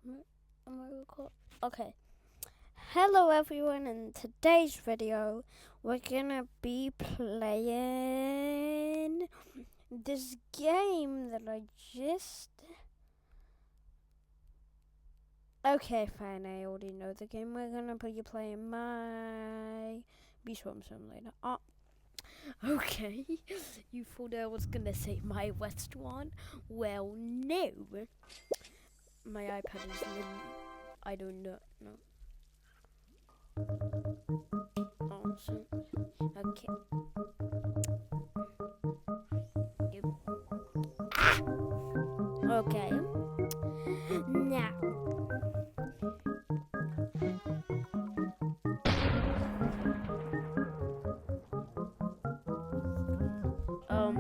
Am I record? Okay. Hello everyone. In today's video, we're gonna be playing this game that I just. Okay, fine. I already know the game. We're gonna be playing my Beach Home Simulator. Oh, okay. You thought I was gonna say my restaurant? Well, no. My iPad is literally. I don't know. No. Awesome. Okay. Yep. Okay. Now.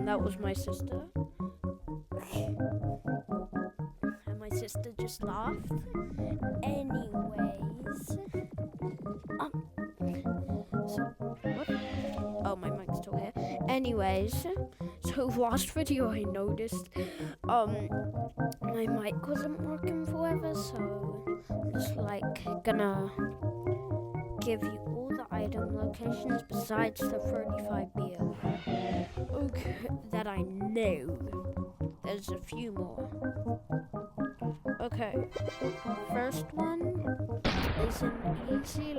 That was my sister. And my sister just laughed. Anyways. So, what? Oh, my mic's still here. Anyways, so last video I noticed, my mic wasn't working forever, so I'm just gonna give you all the item locations besides the 35 beer. Okay, that I know. There's a few more. Okay, first one is an easy,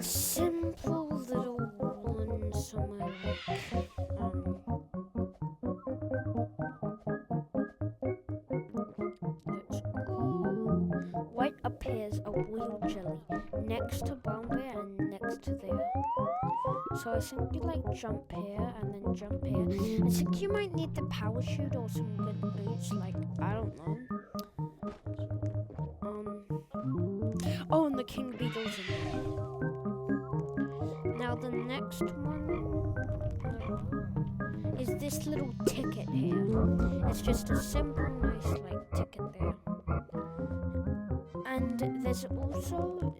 simple little one somewhere let's go. Right up here is a royal jelly, next to brown bear and next to there. So I think you jump here and then jump here. I think you might need the parachute or some good boots, I don't know. Oh, and the king beetle's in there. Now the next one is this little ticket here. It's just a simple, nice ticket there. And there's also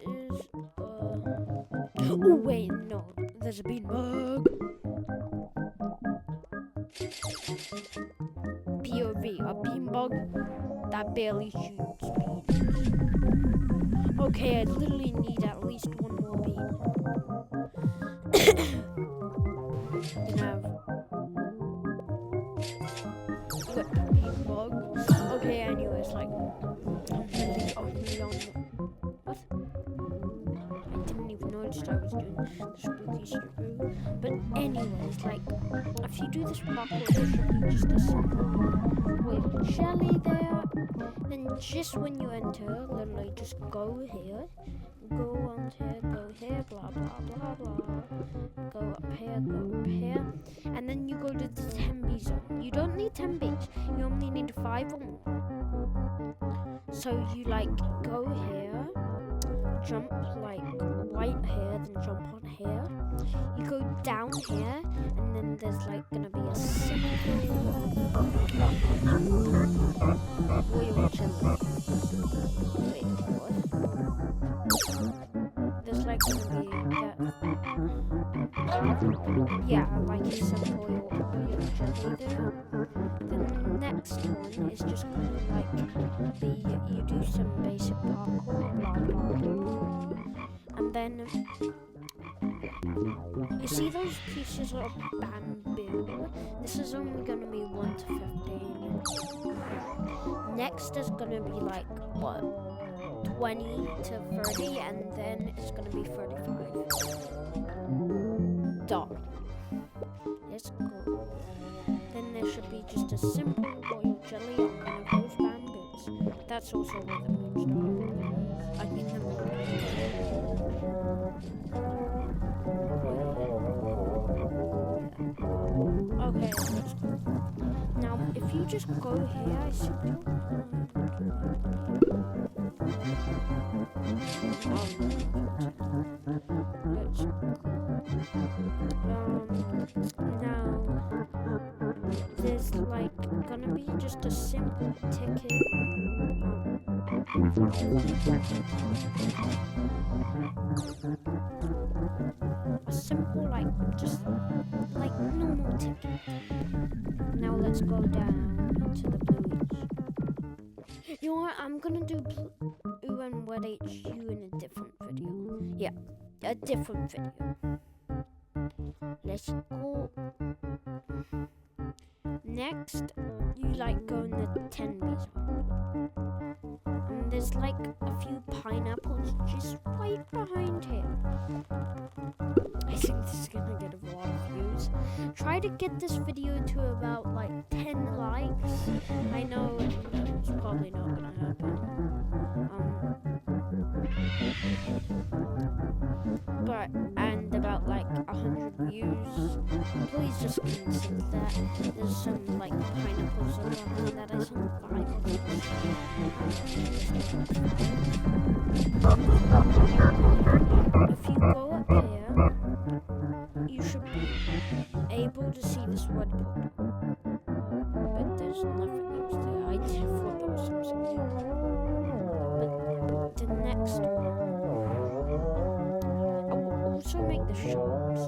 oh wait, no, there's a beanbag. POV, a beanbag that barely shoots beans. Okay, I literally need at least one more bean. Then I have whip beanbag. Okay, anyways, I'm really on. What? I didn't even notice I was doing the spooky screw. But anyways, if you do this properly, there should be just a simple royal jelly there. Then just when you enter, literally just go here, go around here, go here, blah blah blah blah. Go up here, and then you go to the 10B zone. You don't need 10 Bs, you only need 5 or more. So you go here, jump right here, then jump on here. You go down here, and then there's gonna be a simple royal jelly. Wait, what? There's gonna be that. Yeah, a simple royal jelly there. The next one is just gonna be you do some basic parkour, blah blah blah, and then you see those pieces of bamboo? This is only gonna be 1 to 15. Next is gonna be 20 to 30, and then it's gonna be 35. Done. Let's go. Then there should be just a simple royal jelly on one of those bamboos. That's also where the moonstar is. I mean the moon. Okay, let's go. Now, if you just go here, I see you. Let's go. Now, there's gonna be just a simple ticket. A simple just normal ticket. Now let's go down to the Blues. You know what? I'm gonna do UN Wed HU in a different video. Yeah, a different video. Let's go. Next, you like go in the 10B zone. There's like a few pineapples just right behind here. I think this is gonna get a lot of views. Try to get this video to about like 10 likes. I know it's probably not gonna happen. But and about like 100 views. Please just consider that. There's some like pineapples around that I think 5 of them. If you go up here, you should be able to see this red pot. But there's nothing else there. I thought there was something there. But the next one, I will also make the shops.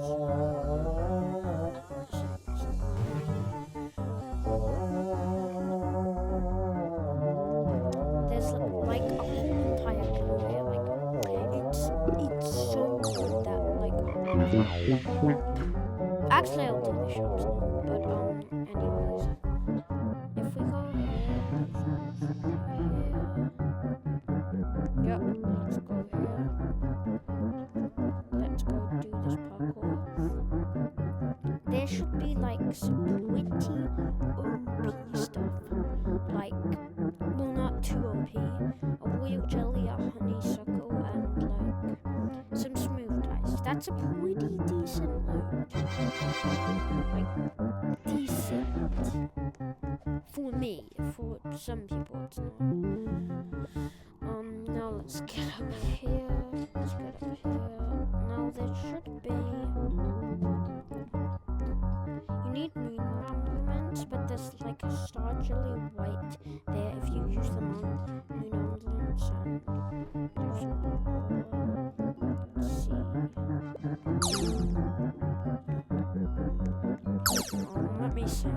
There's like a whole entire area. Like it's so good that actually I'll do the shops now. But anyways, if we go here, yep, let's go here. Let's go do this parkour. There should be like some pretty OP stuff. Like, well, not too OP. A royal jelly, a honeysuckle, and like some smooth dice. That's a pretty decent loot. Like, decent. For me. For some people, it's not. Now let's get up here. Let's get up here. Now there should be. You need moon ornaments, but there's like a star jelly white there if you use them on moon ornaments. And there's let's see. Let me see.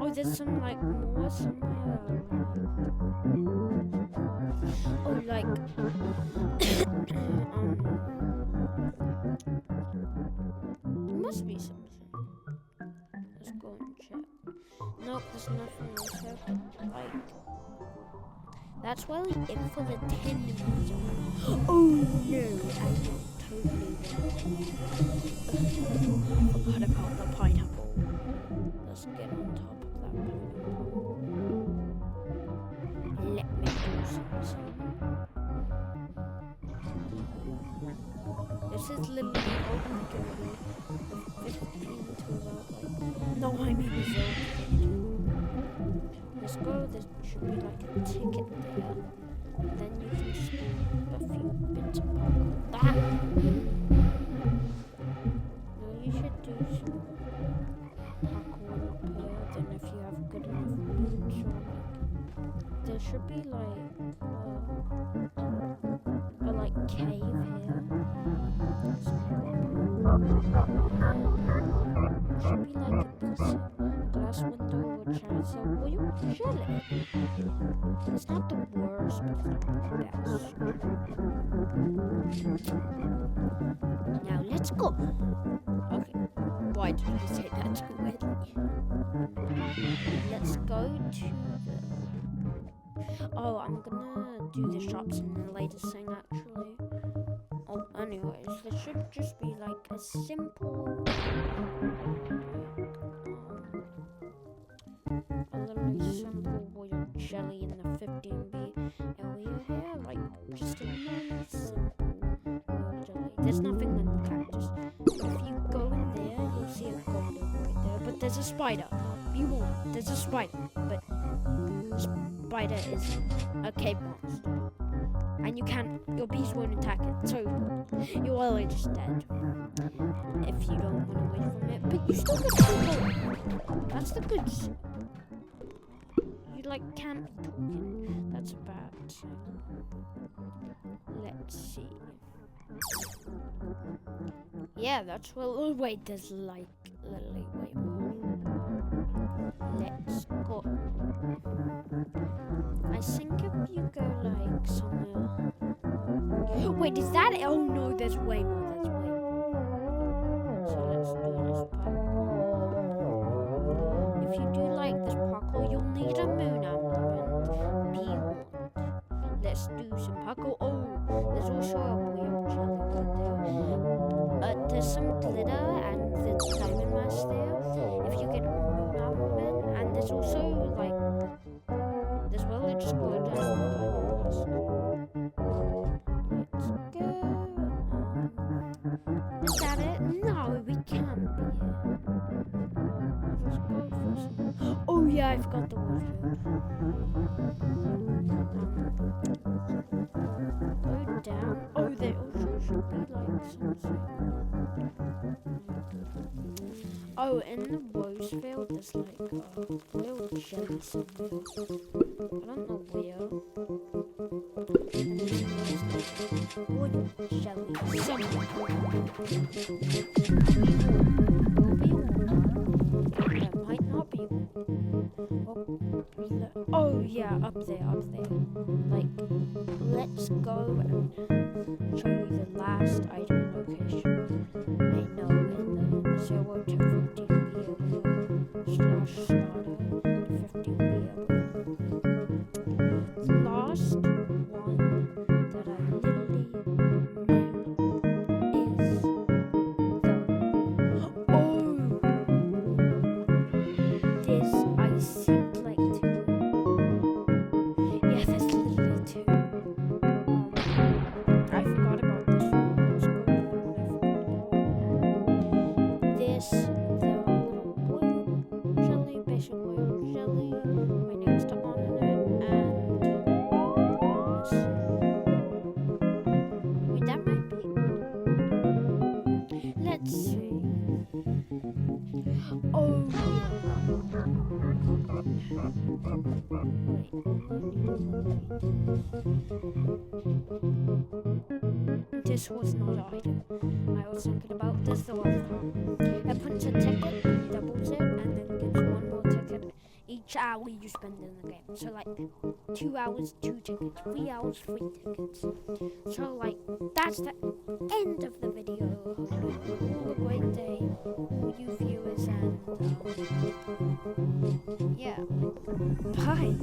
Oh, there's some like more somewhere. Oh, like there must be something. Let's go and check. Nope, there's nothing else here, but like that's why we it for the 10 minutes. Oh no, I totally forgot about the pineapple. Let's get on top of that pineapple. Let me do something. This is literally only gonna be 15 to about like 9 minutes old. Let's go, there should be like a ticket there. Then you can just do a few bits of that. No, you should do some parkour up here. Then if you have good enough boots or like there should be like a like cave here. Should be like a glass window which has a royal jelly. It's not the worst, but it's not the best. Now let's go. Okay, why did I say that too early? Let's go to the... Oh, I'm gonna do the shops in the latest thing actually. Oh, anyways, there should just be like a simple... a literally simple royal jelly in the 15B area here. Like, just a really simple royal jelly. There's nothing in the cactus. But if you go in there, you'll see a golden right there. But there's a spider. Be warned, there's a spider. But spider is a cave monster. And you can't, your bees won't attack it. So, you're already just dead. If you don't run away from it. But you still get to. That's the good thing. You like can't be talking. That's a bad thing. Let's see. Yeah, that's well. Oh, wait, there's like literally way more. Let's go. Wait, is that? Oh no, there's way more. There's way more. So let's do this part. If you do like this parkour, you'll need a moon element. Be warned. Let's do some parkour. Oh, there's also a weird jelly right there. There's some glitter and the diamond mask there. If you get a moon element, and there's also like this village squid and diamond mask. Let's go. Is that it? No, we can't be. Let's go for some. Oh yeah, I forgot the word. Go down. Oh, there also should be like something. Oh, in the rose field, there's like a little jelly somewhere. I don't know where. Wood jelly somewhere. There might not be one. Oh yeah, up there, up there. Like, let's go and show you the last item location. I know in the 0 to 50 /starter 50 wheel. The last one that I literally knew is the this I seemed like two. Yeah, there's literally two. I forgot about this one. Let's go to the one I forgot about. This, the little oil jelly, basic oil jelly, my name's on it, and let's see. Wait, that might be. Let's see. Oh. Wait. This was not an item. I was thinking about this the last time. It puts a ticket, doubles it, and then gives one more ticket each hour you spend in the game. So like 2 hours, 2 tickets, 3 hours, 3 tickets. So like that's the end of the video. Have a great day, all you viewers, and yeah, bye.